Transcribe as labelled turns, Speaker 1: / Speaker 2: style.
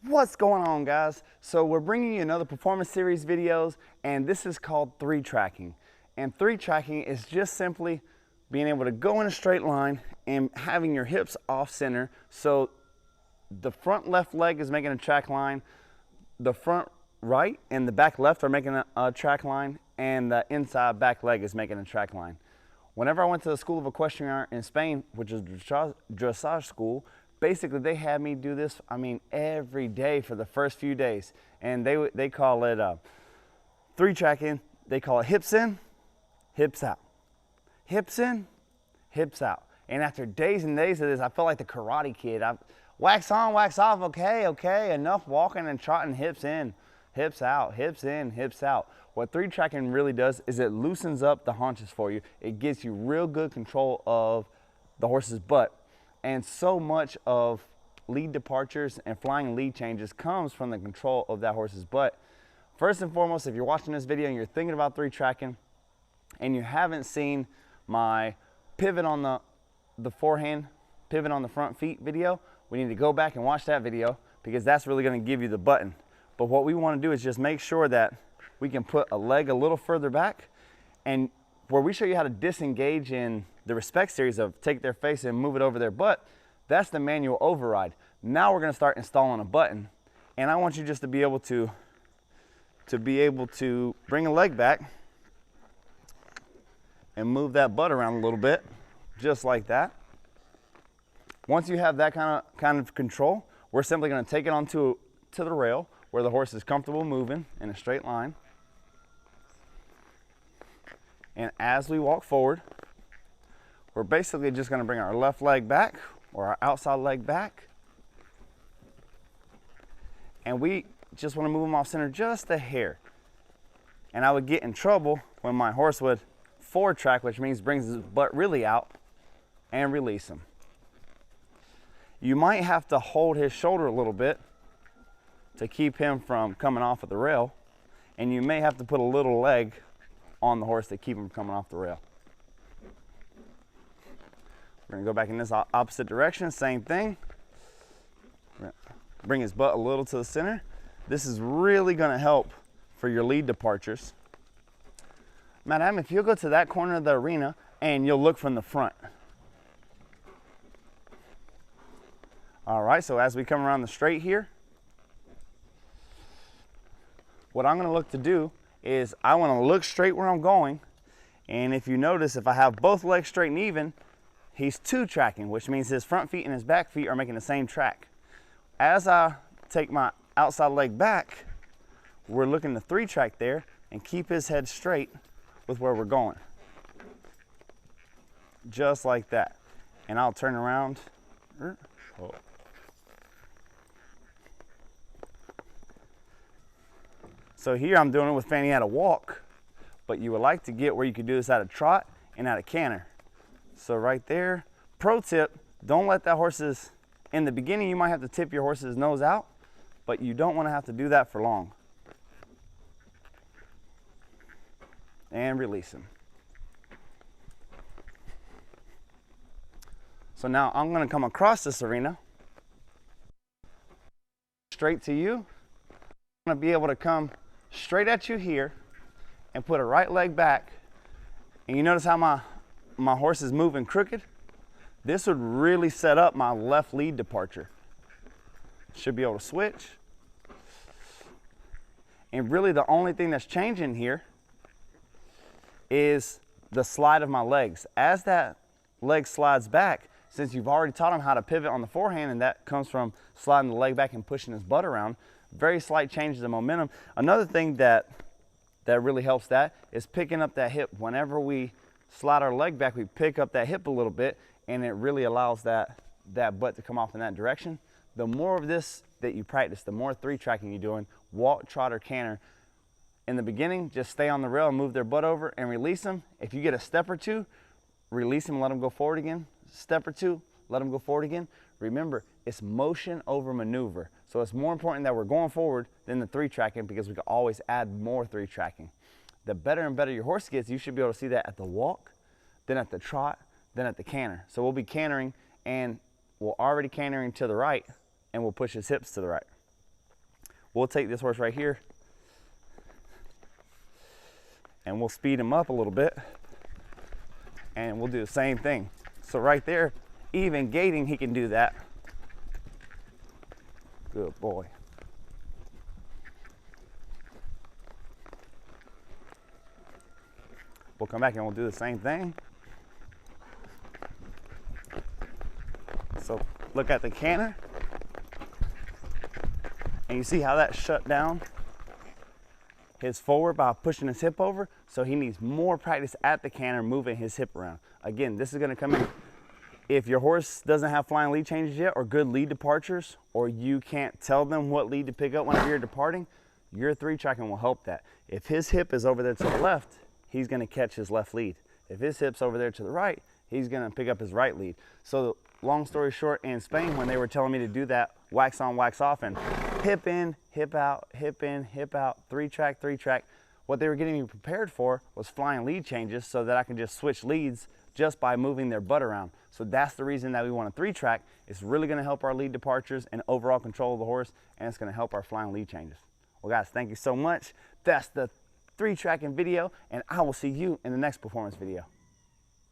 Speaker 1: What's going on, guys? So we're bringing you another performance series videos, and this is called 3 tracking. And 3 tracking is just simply being able to go in a straight line and having your hips off center, so the front left leg is making a track line, the front right and the back left are making a track line, and the inside back leg is making a track line. Whenever I went to the School of Equestrian Art in Spain, which is dressage school, basically they had me do this, every day for the first few days. And they call it 3 tracking. They call it hips in, hips out. Hips in, hips out. And after days and days of this, I felt like the Karate Kid. Wax on, wax off, okay, enough walking and trotting, hips in, hips out, hips in, hips out. What 3 tracking really does is it loosens up the haunches for you. It gives you real good control of the horse's butt. And so much of lead departures and flying lead changes comes from the control of that horse's butt. First and foremost, if you're watching this video and you're thinking about 3 tracking and you haven't seen my pivot on the forehand, pivot on the front feet video, we need to go back and watch that video, because that's really going to give you the button. But what we want to do is just make sure that we can put a leg a little further back, and where we show you how to disengage in the respect series of take their face and move it over their butt, that's the manual override. Now we're going to start installing a button, and I want you just to be able to bring a leg back and move that butt around a little bit, just like that. Once you have that kind of control, we're simply going to take it onto the rail where the horse is comfortable moving in a straight line. And as we walk forward, we're basically just going to bring our left leg back, or our outside leg back. And we just want to move them off center just a hair. And I would get in trouble when my horse would forward track, which means brings his butt really out, and release him. You might have to hold his shoulder a little bit to keep him from coming off of the rail, and you may have to put a little leg on the horse to keep him from coming off the rail. We're going to go back in this opposite direction, same thing. Bring his butt a little to the center. This is really going to help for your lead departures. Madam, if you'll go to that corner of the arena and you'll look from the front. All right, so as we come around the straight here, what I'm going to look to do is I want to look straight where I'm going, and if you notice, if I have both legs straight and even, he's 2 tracking, which means his front feet and his back feet are making the same track. As I take my outside leg back, we're looking to 3 track there and keep his head straight with where we're going. Just like that. And I'll turn around. Oh. So here I'm doing it with fanny out of walk, but you would like to get where you could do this out of trot and out of canter. So right there, pro tip, don't let that horse's, in the beginning you might have to tip your horse's nose out, but you don't want to have to do that for long. And release him. So now I'm going to come across this arena, straight to you. I'm going to be able to come straight at you here and put a right leg back, and you notice how my horse is moving crooked? This would really set up my left lead departure. Should be able to switch. And really the only thing that's changing here is the slide of my legs. As that leg slides back, since you've already taught him how to pivot on the forehand, and that comes from sliding the leg back and pushing his butt around, very slight changes in momentum. Another thing that really helps that is picking up that hip. Whenever we slide our leg back, we pick up that hip a little bit, and it really allows that butt to come off in that direction. The more of this that you practice, the more 3 tracking you're doing, walk, trot, or canter. In the beginning, just stay on the rail and move their butt over and release them. If you get a step or 2, release them, let them go forward again. Step or 2, let them go forward again. Remember, it's motion over maneuver. So it's more important that we're going forward than the 3 tracking, because we can always add more 3 tracking. The better and better your horse gets, you should be able to see that at the walk, then at the trot, then at the canter. So we'll be cantering, and we'll already cantering to the right, and we'll push his hips to the right. we'll take this horse right here and we'll speed him up a little bit, and we'll do the same thing. So right there, even gating, he can do that. Good boy. We'll come back and we'll do the same thing. So look at the canter, and you see how that shut down his forward by pushing his hip over. So he needs more practice at the canter, moving his hip around. Again, this is going to come in if your horse doesn't have flying lead changes yet, or good lead departures, or you can't tell them what lead to pick up whenever you're departing. Your 3-tracking will help that. If his hip is over there to the left, he's going to catch his left lead. If his hip's over there to the right, he's going to pick up his right lead. So long story short, in Spain, when they were telling me to do that wax on, wax off, and hip in, hip out, hip in, hip out, 3-track, 3-track, what they were getting me prepared for was flying lead changes so that I can just switch leads just by moving their butt around. So that's the reason that we want a 3-track. It's really going to help our lead departures and overall control of the horse, and it's going to help our flying lead changes. Well guys, thank you so much. That's the 3-tracking video, and I will see you in the next performance video.